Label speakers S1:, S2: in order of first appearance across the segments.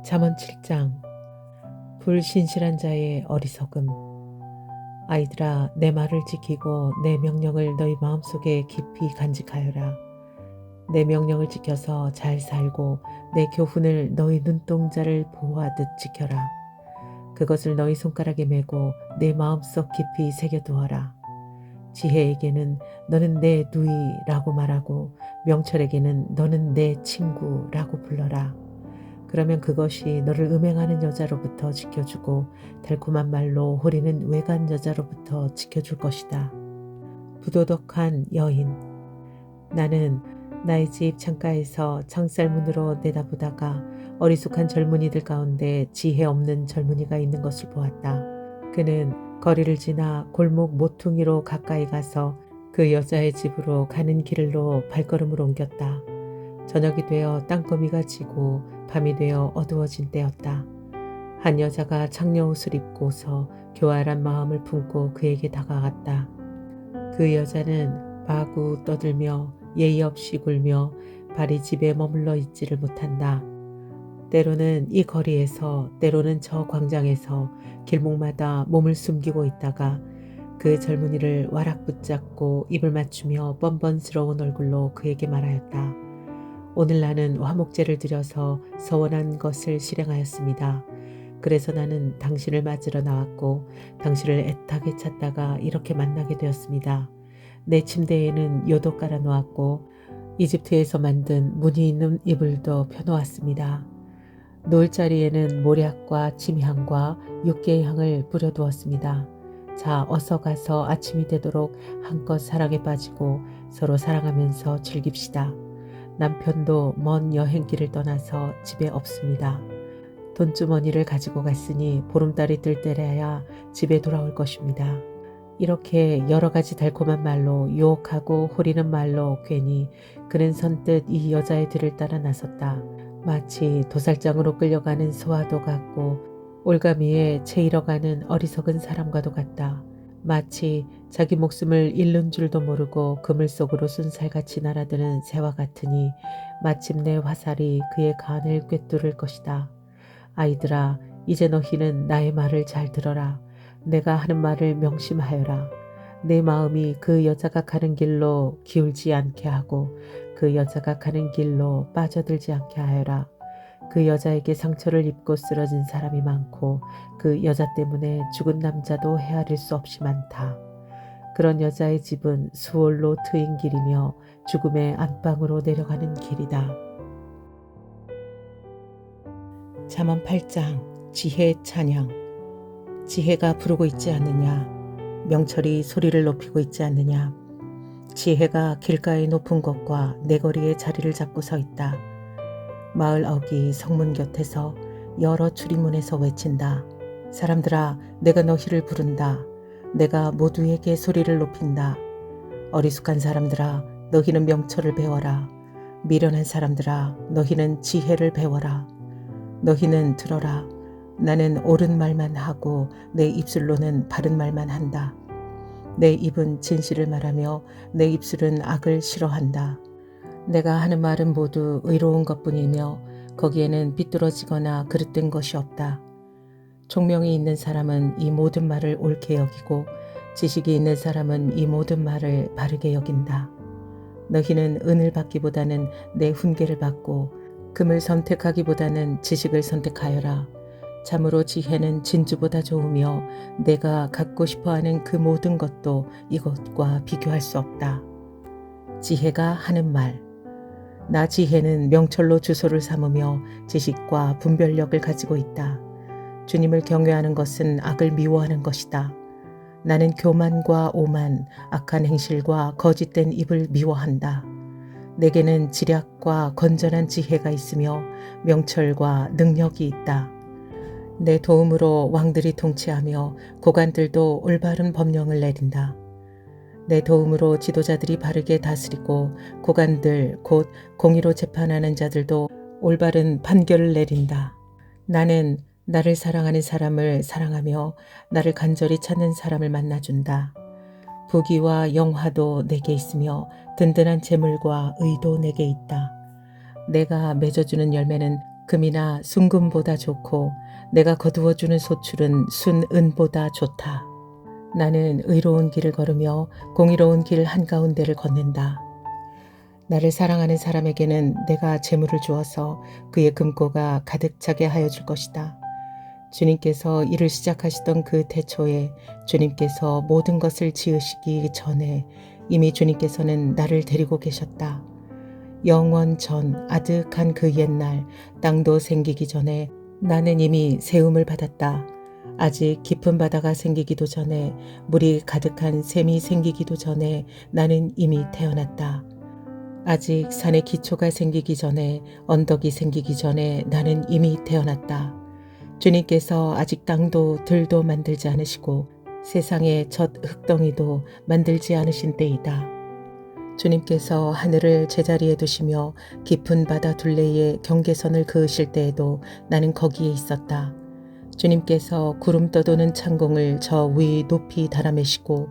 S1: 잠언 7장. 불신실한 자의 어리석음. 아이들아, 내 말을 지키고 내 명령을 너희 마음속에 깊이 간직하여라. 내 명령을 지켜서 잘 살고 내 교훈을 너희 눈동자를 보호하듯 지켜라. 그것을 너희 손가락에 메고 내 마음속 깊이 새겨두어라. 지혜에게는 너는 내 누이라고 말하고 명철에게는 너는 내 친구라고 불러라. 그러면 그것이 너를 음행하는 여자로부터 지켜주고 달콤한 말로 호리는 외간 여자로부터 지켜줄 것이다. 부도덕한 여인. 나는 나의 집 창가에서 창살문으로 내다보다가 어리숙한 젊은이들 가운데 지혜 없는 젊은이가 있는 것을 보았다. 그는 거리를 지나 골목 모퉁이로 가까이 가서 그 여자의 집으로 가는 길로 발걸음을 옮겼다. 저녁이 되어 땅거미가 지고 밤이 되어 어두워진 때였다. 한 여자가 창녀옷을 입고서 교활한 마음을 품고 그에게 다가갔다. 그 여자는 마구 떠들며 예의 없이 굴며 발이 집에 머물러 있지를 못한다. 때로는 이 거리에서 때로는 저 광장에서 길목마다 몸을 숨기고 있다가 그 젊은이를 와락 붙잡고 입을 맞추며 뻔뻔스러운 얼굴로 그에게 말하였다. 오늘 나는 화목제를 드려서 서원한 것을 실행하였습니다. 그래서 나는 당신을 맞으러 나왔고 당신을 애타게 찾다가 이렇게 만나게 되었습니다. 내 침대에는 요도 깔아 놓았고 이집트에서 만든 무늬 있는 이불도 펴놓았습니다. 놓을 자리에는 모략과 침향과 육개의 향을 뿌려두었습니다. 자, 어서 가서 아침이 되도록 한껏 사랑에 빠지고 서로 사랑하면서 즐깁시다. 남편도 먼 여행길을 떠나서 집에 없습니다. 돈주머니를 가지고 갔으니 보름달이 뜰 때라야 집에 돌아올 것입니다. 이렇게 여러 가지 달콤한 말로 유혹하고 호리는 말로 괜히 그는 선뜻 이 여자의 뒤를 따라 나섰다. 마치 도살장으로 끌려가는 소와도 같고 올가미에 채이러가는 어리석은 사람과도 같다. 마치 자기 목숨을 잃는 줄도 모르고 그물 속으로 순살같이 날아드는 새와 같으니 마침내 화살이 그의 간을 꿰뚫을 것이다. 아이들아, 이제 너희는 나의 말을 잘 들어라. 내가 하는 말을 명심하여라. 내 마음이 그 여자가 가는 길로 기울지 않게 하고 그 여자가 가는 길로 빠져들지 않게 하여라. 그 여자에게 상처를 입고 쓰러진 사람이 많고 그 여자 때문에 죽은 남자도 헤아릴 수 없이 많다. 그런 여자의 집은 수월로 트인 길이며 죽음의 안방으로 내려가는 길이다. 잠언 8장. 지혜의 찬양. 지혜가 부르고 있지 않느냐. 명철이 소리를 높이고 있지 않느냐. 지혜가 길가의 높은 곳과 내거리에 자리를 잡고 서 있다. 마을 어기 성문 곁에서 여러 출입문에서 외친다. 사람들아, 내가 너희를 부른다. 내가 모두에게 소리를 높인다. 어리숙한 사람들아, 너희는 명철을 배워라. 미련한 사람들아, 너희는 지혜를 배워라. 너희는 들어라. 나는 옳은 말만 하고 내 입술로는 바른 말만 한다. 내 입은 진실을 말하며 내 입술은 악을 싫어한다. 내가 하는 말은 모두 의로운 것뿐이며 거기에는 비뚤어지거나 그릇된 것이 없다. 총명이 있는 사람은 이 모든 말을 옳게 여기고 지식이 있는 사람은 이 모든 말을 바르게 여긴다. 너희는 은을 받기보다는 내 훈계를 받고 금을 선택하기보다는 지식을 선택하여라. 참으로 지혜는 진주보다 좋으며 내가 갖고 싶어하는 그 모든 것도 이것과 비교할 수 없다. 지혜가 하는 말. 나 지혜는 명철로 주소를 삼으며 지식과 분별력을 가지고 있다. 주님을 경외하는 것은 악을 미워하는 것이다. 나는 교만과 오만, 악한 행실과 거짓된 입을 미워한다. 내게는 지략과 건전한 지혜가 있으며 명철과 능력이 있다. 내 도움으로 왕들이 통치하며 고관들도 올바른 법령을 내린다. 내 도움으로 지도자들이 바르게 다스리고 고관들 곧 공의로 재판하는 자들도 올바른 판결을 내린다. 나는 나를 사랑하는 사람을 사랑하며 나를 간절히 찾는 사람을 만나준다. 부귀와 영화도 내게 있으며 든든한 재물과 의도 내게 있다. 내가 맺어주는 열매는 금이나 순금보다 좋고 내가 거두어주는 소출은 순은보다 좋다. 나는 의로운 길을 걸으며 공의로운 길 한가운데를 걷는다. 나를 사랑하는 사람에게는 내가 재물을 주어서 그의 금고가 가득 차게 하여 줄 것이다. 주님께서 일을 시작하시던 그 태초에 주님께서 모든 것을 지으시기 전에 이미 주님께서는 나를 데리고 계셨다. 영원 전 아득한 그 옛날 땅도 생기기 전에 나는 이미 세움을 받았다. 아직 깊은 바다가 생기기도 전에 물이 가득한 샘이 생기기도 전에 나는 이미 태어났다. 아직 산의 기초가 생기기 전에 언덕이 생기기 전에 나는 이미 태어났다. 주님께서 아직 땅도 들도 만들지 않으시고 세상의 첫 흙덩이도 만들지 않으신 때이다. 주님께서 하늘을 제자리에 두시며 깊은 바다 둘레에 경계선을 그으실 때에도 나는 거기에 있었다. 주님께서 구름 떠도는 창공을 저 위 높이 달아매시고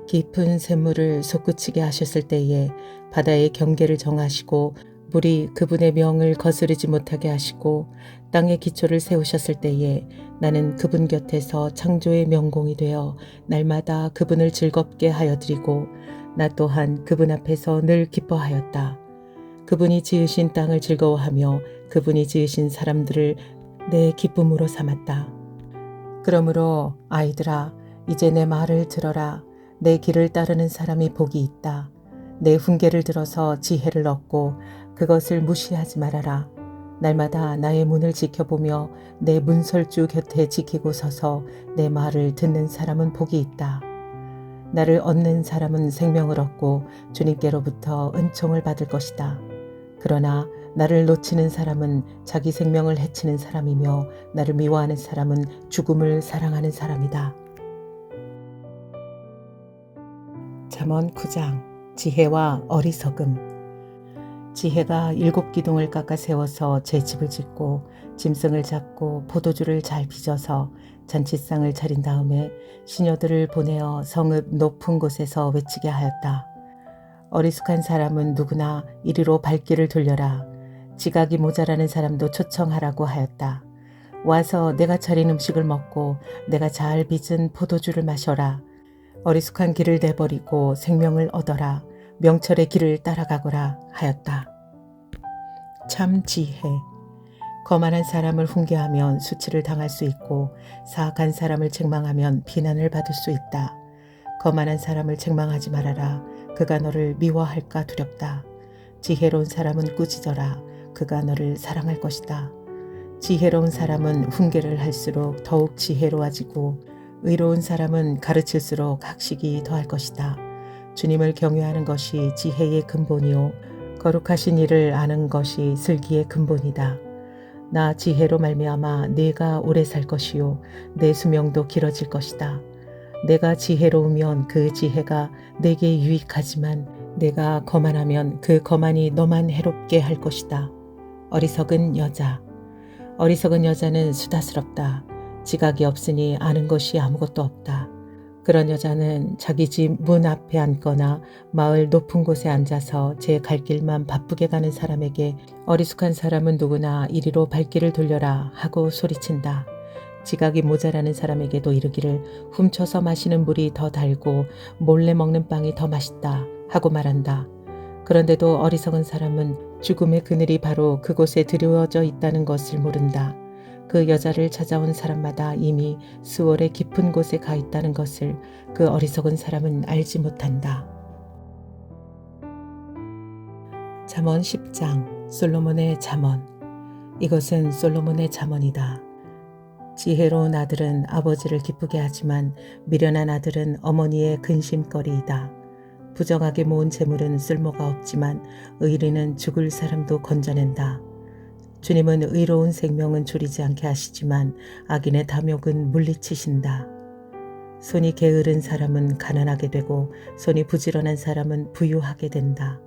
S1: 깊은 샘물을 솟구치게 하셨을 때에 바다의 경계를 정하시고 물이 그분의 명을 거스르지 못하게 하시고 땅의 기초를 세우셨을 때에 나는 그분 곁에서 창조의 명공이 되어 날마다 그분을 즐겁게 하여 드리고 나 또한 그분 앞에서 늘 기뻐하였다. 그분이 지으신 땅을 즐거워하며 그분이 지으신 사람들을 내 기쁨으로 삼았다. 그러므로 아이들아, 이제 내 말을 들어라. 내 길을 따르는 사람이 복이 있다. 내 훈계를 들어서 지혜를 얻고 그것을 무시하지 말아라. 날마다 나의 문을 지켜보며 내 문설주 곁에 지키고 서서 내 말을 듣는 사람은 복이 있다. 나를 얻는 사람은 생명을 얻고 주님께로부터 은총을 받을 것이다. 그러나 나를 놓치는 사람은 자기 생명을 해치는 사람이며 나를 미워하는 사람은 죽음을 사랑하는 사람이다. 잠언 9장 지혜와 어리석음. 지혜가 7기둥을 깎아 세워서 제 집을 짓고 짐승을 잡고 포도주를 잘 빚어서 잔치상을 차린 다음에 시녀들을 보내어 성읍 높은 곳에서 외치게 하였다. 어리숙한 사람은 누구나 이리로 발길을 돌려라. 지각이 모자라는 사람도 초청하라고 하였다. 와서 내가 차린 음식을 먹고 내가 잘 빚은 포도주를 마셔라. 어리숙한 길을 내버리고 생명을 얻어라. 명철의 길을 따라가거라 하였다. 참 지혜. 거만한 사람을 훈계하면 수치를 당할 수 있고 사악한 사람을 책망하면 비난을 받을 수 있다. 거만한 사람을 책망하지 말아라. 그가 너를 미워할까 두렵다. 지혜로운 사람은 꾸짖어라. 그가 너를 사랑할 것이다. 지혜로운 사람은 훈계를 할수록 더욱 지혜로워지고 의로운 사람은 가르칠수록 학식이 더할 것이다. 주님을 경외하는 것이 지혜의 근본이요 거룩하신 이를 아는 것이 슬기의 근본이다. 나 지혜로 말미암아 네가 오래 살 것이요 내 수명도 길어질 것이다. 내가 지혜로우면 그 지혜가 내게 유익하지만 내가 거만하면 그 거만이 너만 해롭게 할 것이다. 어리석은 여자. 어리석은 여자는 수다스럽다. 지각이 없으니 아는 것이 아무것도 없다. 그런 여자는 자기 집 문 앞에 앉거나 마을 높은 곳에 앉아서 제 갈 길만 바쁘게 가는 사람에게 어리숙한 사람은 누구나 이리로 발길을 돌려라 하고 소리친다. 지각이 모자라는 사람에게도 이르기를 훔쳐서 마시는 물이 더 달고 몰래 먹는 빵이 더 맛있다 하고 말한다. 그런데도 어리석은 사람은 죽음의 그늘이 바로 그곳에 드리워져 있다는 것을 모른다. 그 여자를 찾아온 사람마다 이미 수월의 깊은 곳에 가 있다는 것을 그 어리석은 사람은 알지 못한다. 잠언 10장 솔로몬의 잠언. 이것은 솔로몬의 잠언이다. 지혜로운 아들은 아버지를 기쁘게 하지만 미련한 아들은 어머니의 근심거리이다. 부정하게 모은 재물은 쓸모가 없지만 의리는 죽을 사람도 건져낸다. 주님은 의로운 생명은 줄이지 않게 하시지만 악인의 탐욕은 물리치신다. 손이 게으른 사람은 가난하게 되고 손이 부지런한 사람은 부유하게 된다.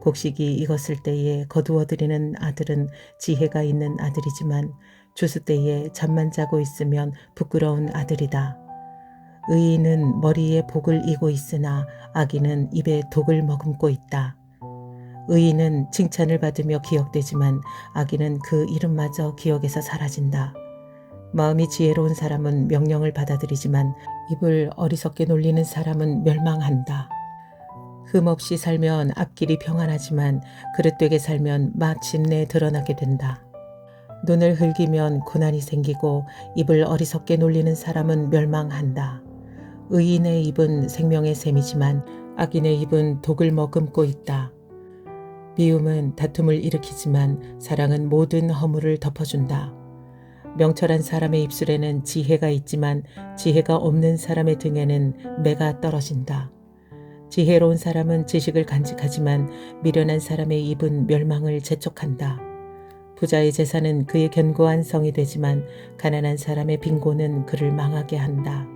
S1: 곡식이 익었을 때에 거두어들이는 아들은 지혜가 있는 아들이지만 추수 때에 잠만 자고 있으면 부끄러운 아들이다. 의인은 머리에 복을 이고 있으나 악인은 입에 독을 머금고 있다. 의인은 칭찬을 받으며 기억되지만 악인은 그 이름마저 기억에서 사라진다. 마음이 지혜로운 사람은 명령을 받아들이지만 입을 어리석게 놀리는 사람은 멸망한다. 흠없이 살면 앞길이 평안하지만 그릇되게 살면 마침내 드러나게 된다. 눈을 흘기면 고난이 생기고 입을 어리석게 놀리는 사람은 멸망한다. 의인의 입은 생명의 샘이지만 악인의 입은 독을 머금고 있다. 미움은 다툼을 일으키지만 사랑은 모든 허물을 덮어준다. 명철한 사람의 입술에는 지혜가 있지만 지혜가 없는 사람의 등에는 매가 떨어진다. 지혜로운 사람은 지식을 간직하지만 미련한 사람의 입은 멸망을 재촉한다. 부자의 재산은 그의 견고한 성이 되지만 가난한 사람의 빈곤은 그를 망하게 한다.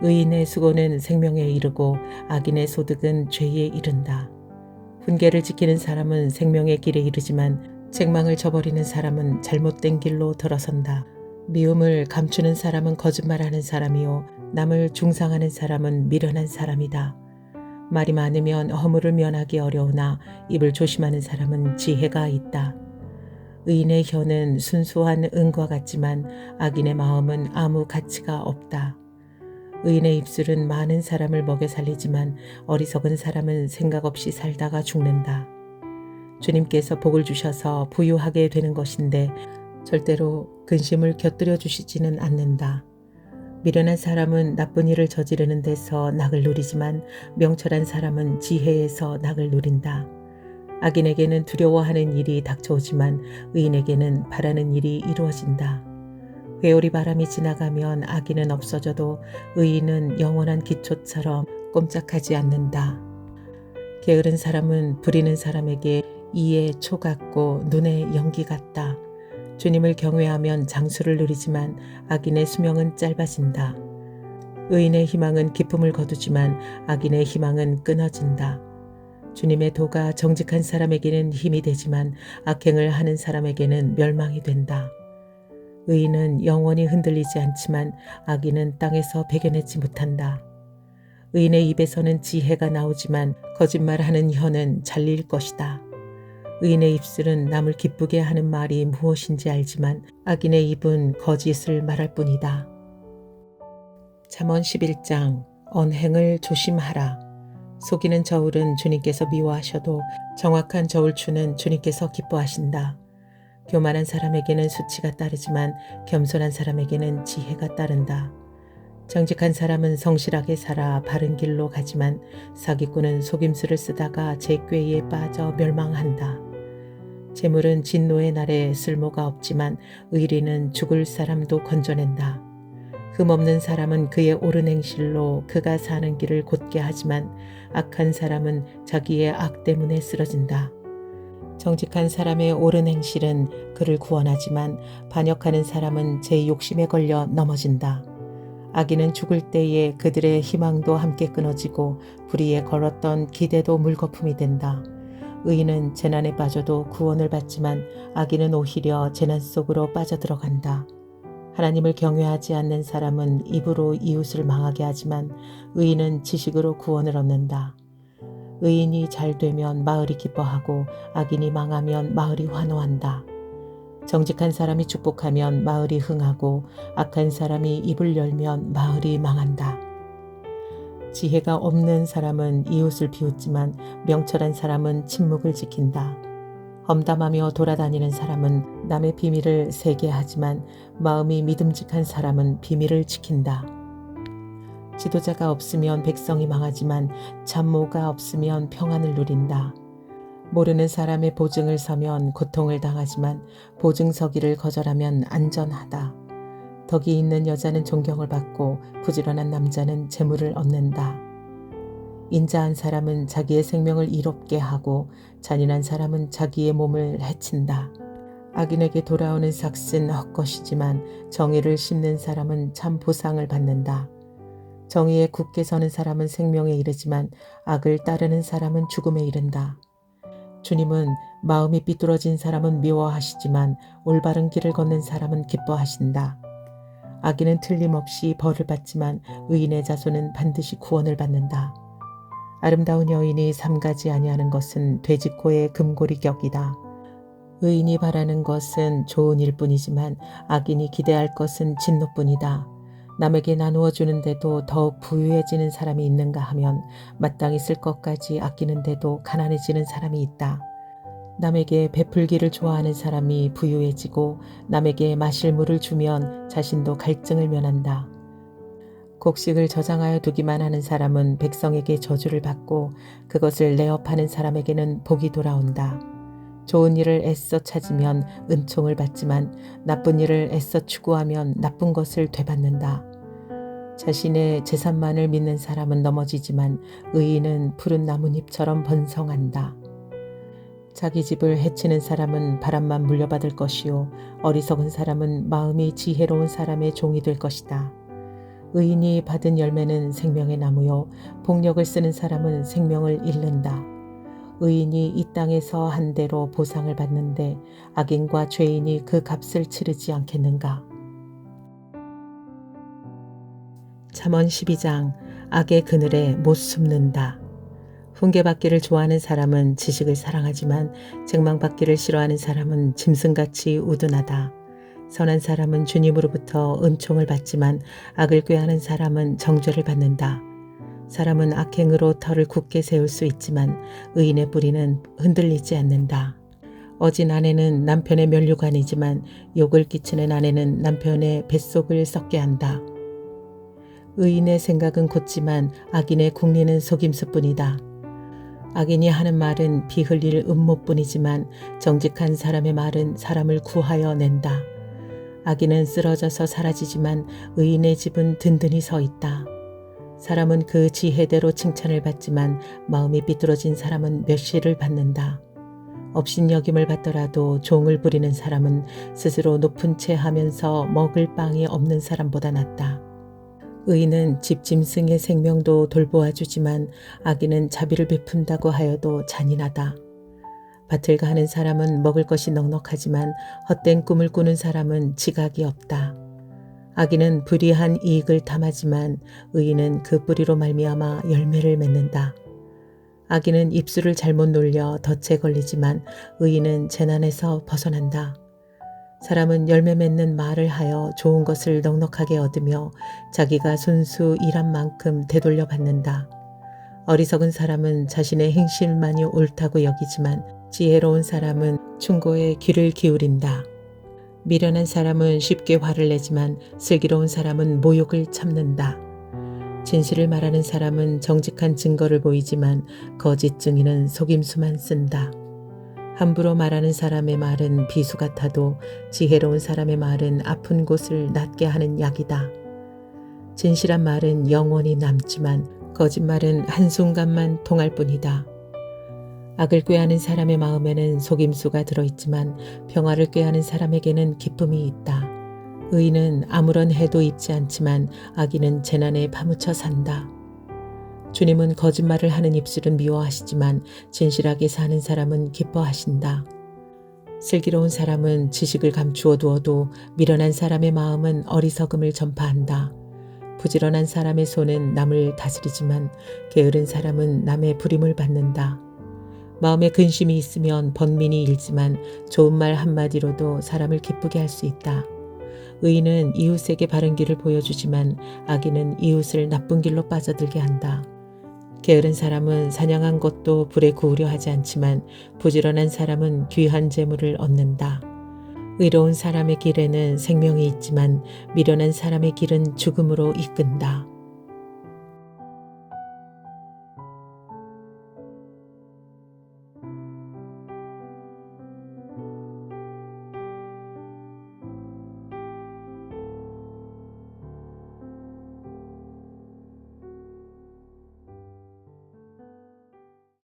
S1: 의인의 수고는 생명에 이르고 악인의 소득은 죄에 이른다. 훈계를 지키는 사람은 생명의 길에 이르지만 책망을 저버리는 사람은 잘못된 길로 들어선다. 미움을 감추는 사람은 거짓말하는 사람이요 남을 중상하는 사람은 미련한 사람이다. 말이 많으면 허물을 면하기 어려우나 입을 조심하는 사람은 지혜가 있다. 의인의 혀는 순수한 은과 같지만 악인의 마음은 아무 가치가 없다. 의인의 입술은 많은 사람을 먹여 살리지만 어리석은 사람은 생각 없이 살다가 죽는다. 주님께서 복을 주셔서 부유하게 되는 것인데 절대로 근심을 곁들여 주시지는 않는다. 미련한 사람은 나쁜 일을 저지르는 데서 낙을 누리지만 명철한 사람은 지혜에서 낙을 누린다. 악인에게는 두려워하는 일이 닥쳐오지만 의인에게는 바라는 일이 이루어진다. 회오리 바람이 지나가면 악인은 없어져도 의인은 영원한 기초처럼 꼼짝하지 않는다. 게으른 사람은 부리는 사람에게 이에 초 같고 눈에 연기 같다. 주님을 경외하면 장수를 누리지만 악인의 수명은 짧아진다. 의인의 희망은 기쁨을 거두지만 악인의 희망은 끊어진다. 주님의 도가 정직한 사람에게는 힘이 되지만 악행을 하는 사람에게는 멸망이 된다. 의인은 영원히 흔들리지 않지만 악인은 땅에서 배겨내지 못한다. 의인의 입에서는 지혜가 나오지만 거짓말하는 혀는 잘릴 것이다. 의인의 입술은 남을 기쁘게 하는 말이 무엇인지 알지만 악인의 입은 거짓을 말할 뿐이다. 잠언 11장 언행을 조심하라. 속이는 저울은 주님께서 미워하셔도 정확한 저울추는 주님께서 기뻐하신다. 교만한 사람에게는 수치가 따르지만 겸손한 사람에게는 지혜가 따른다. 정직한 사람은 성실하게 살아 바른 길로 가지만 사기꾼은 속임수를 쓰다가 제 꾀에 빠져 멸망한다. 재물은 진노의 날에 쓸모가 없지만 의리는 죽을 사람도 건져낸다. 흠없는 사람은 그의 옳은 행실로 그가 사는 길을 곧게 하지만 악한 사람은 자기의 악 때문에 쓰러진다. 정직한 사람의 옳은 행실은 그를 구원하지만 반역하는 사람은 제 욕심에 걸려 넘어진다. 악인은 죽을 때에 그들의 희망도 함께 끊어지고 불의에 걸었던 기대도 물거품이 된다. 의인은 재난에 빠져도 구원을 받지만 악인은 오히려 재난 속으로 빠져들어간다. 하나님을 경외하지 않는 사람은 입으로 이웃을 망하게 하지만 의인은 지식으로 구원을 얻는다. 의인이 잘 되면 마을이 기뻐하고 악인이 망하면 마을이 환호한다. 정직한 사람이 축복하면 마을이 흥하고 악한 사람이 입을 열면 마을이 망한다. 지혜가 없는 사람은 이웃을 비웃지만 명철한 사람은 침묵을 지킨다. 험담하며 돌아다니는 사람은 남의 비밀을 세게 하지만 마음이 믿음직한 사람은 비밀을 지킨다. 지도자가 없으면 백성이 망하지만 참모가 없으면 평안을 누린다. 모르는 사람의 보증을 서면 고통을 당하지만 보증 서기를 거절하면 안전하다. 덕이 있는 여자는 존경을 받고 부지런한 남자는 재물을 얻는다. 인자한 사람은 자기의 생명을 이롭게 하고 잔인한 사람은 자기의 몸을 해친다. 악인에게 돌아오는 삭은 헛것이지만 정의를 심는 사람은 참 보상을 받는다. 정의에 굳게 서는 사람은 생명에 이르지만 악을 따르는 사람은 죽음에 이른다. 주님은 마음이 삐뚤어진 사람은 미워하시지만 올바른 길을 걷는 사람은 기뻐하신다. 악인은 틀림없이 벌을 받지만 의인의 자손은 반드시 구원을 받는다. 아름다운 여인이 삼가지 아니하는 것은 돼지코의 금고리격이다. 의인이 바라는 것은 좋은 일뿐이지만 악인이 기대할 것은 진노뿐이다. 남에게 나누어 주는데도 더욱 부유해지는 사람이 있는가 하면 마땅히 쓸 것까지 아끼는데도 가난해지는 사람이 있다. 남에게 베풀기를 좋아하는 사람이 부유해지고 남에게 마실 물을 주면 자신도 갈증을 면한다. 곡식을 저장하여 두기만 하는 사람은 백성에게 저주를 받고 그것을 내업하는 사람에게는 복이 돌아온다. 좋은 일을 애써 찾으면 은총을 받지만 나쁜 일을 애써 추구하면 나쁜 것을 되받는다. 자신의 재산만을 믿는 사람은 넘어지지만 의인은 푸른 나뭇잎처럼 번성한다. 자기 집을 해치는 사람은 바람만 물려받을 것이요 어리석은 사람은 마음이 지혜로운 사람의 종이 될 것이다. 의인이 받은 열매는 생명의 나무요 폭력을 쓰는 사람은 생명을 잃는다. 의인이 이 땅에서 한 대로 보상을 받는데 악인과 죄인이 그 값을 치르지 않겠는가. 잠언 12장 악의 그늘에 못 숨는다. 훈계받기를 좋아하는 사람은 지식을 사랑하지만 책망받기를 싫어하는 사람은 짐승같이 우둔하다. 선한 사람은 주님으로부터 은총을 받지만 악을 꾀하는 사람은 정죄를 받는다. 사람은 악행으로 터를 굳게 세울 수 있지만 의인의 뿌리는 흔들리지 않는다. 어진 아내는 남편의 면류관이지만 욕을 끼치는 아내는 남편의 뱃속을 썩게 한다. 의인의 생각은 곧지만 악인의 궁리는 속임수뿐이다. 악인이 하는 말은 피 흘릴 음모뿐이지만 정직한 사람의 말은 사람을 구하여 낸다. 악인은 쓰러져서 사라지지만 의인의 집은 든든히 서 있다. 사람은 그 지혜대로 칭찬을 받지만 마음이 삐뚤어진 사람은 멸시를 받는다. 업신여김을 받더라도 종을 부리는 사람은 스스로 높은 채 하면서 먹을 빵이 없는 사람보다 낫다. 의인은 집짐승의 생명도 돌보아주지만 악인은 자비를 베푼다고 하여도 잔인하다. 밭을 가는 사람은 먹을 것이 넉넉하지만 헛된 꿈을 꾸는 사람은 지각이 없다. 악인은 불의한 이익을 탐하지만 의인은 그 뿌리로 말미암아 열매를 맺는다. 악인은 입술을 잘못 놀려 덫에 걸리지만 의인은 재난에서 벗어난다. 사람은 열매 맺는 말을 하여 좋은 것을 넉넉하게 얻으며 자기가 손수 일한 만큼 되돌려 받는다. 어리석은 사람은 자신의 행실만이 옳다고 여기지만 지혜로운 사람은 충고에 귀를 기울인다. 미련한 사람은 쉽게 화를 내지만 슬기로운 사람은 모욕을 참는다. 진실을 말하는 사람은 정직한 증거를 보이지만 거짓 증인은 속임수만 쓴다. 함부로 말하는 사람의 말은 비수 같아도 지혜로운 사람의 말은 아픈 곳을 낫게 하는 약이다. 진실한 말은 영원히 남지만 거짓말은 한순간만 통할 뿐이다. 악을 꾀하는 사람의 마음에는 속임수가 들어있지만 평화를 꾀하는 사람에게는 기쁨이 있다. 의인은 아무런 해도 입지 않지만 악인은 재난에 파묻혀 산다. 주님은 거짓말을 하는 입술은 미워하시지만 진실하게 사는 사람은 기뻐하신다. 슬기로운 사람은 지식을 감추어 두어도 미련한 사람의 마음은 어리석음을 전파한다. 부지런한 사람의 손은 남을 다스리지만 게으른 사람은 남의 부림을 받는다. 마음에 근심이 있으면 번민이 일지만 좋은 말 한마디로도 사람을 기쁘게 할 수 있다. 의인은 이웃에게 바른 길을 보여주지만 악인은 이웃을 나쁜 길로 빠져들게 한다. 게으른 사람은 사냥한 것도 불에 구우려 하지 않지만 부지런한 사람은 귀한 재물을 얻는다. 의로운 사람의 길에는 생명이 있지만 미련한 사람의 길은 죽음으로 이끈다.